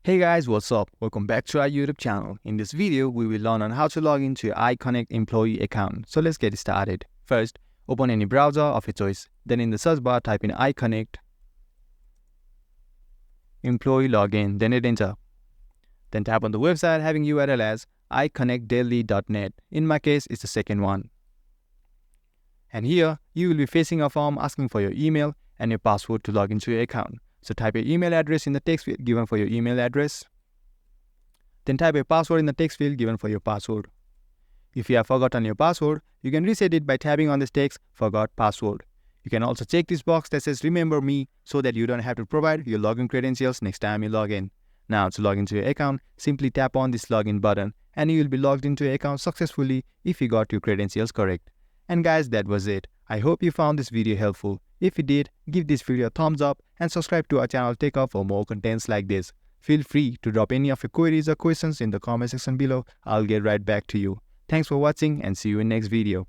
Hey guys, what's up? Welcome back to our YouTube channel. In this video, we will learn on how to log into your iConnect employee account. So let's get started. First, open any browser of your choice. Then in the search bar, type in iConnect employee login, then hit enter. Then tap on the website having URL as iConnectDaily.net. In my case, it's the second one. And here, you will be facing a form asking for your email and your password to log into your account. So type your email address in the text field given for your email address. Then type a password in the text field given for your password. If you have forgotten your password, you can reset it by tapping on this text Forgot Password. You can also check this box that says Remember Me so that you don't have to provide your login credentials next time you log in. Now to log into your account, simply tap on this login button and you will be logged into your account successfully if you got your credentials correct. And guys, that was it. I hope you found this video helpful. If you did, give this video a thumbs up and subscribe to our channel TechUp for more contents like this. Feel free to drop any of your queries or questions in the comment section below. I'll get right back to you. Thanks for watching and see you in next video.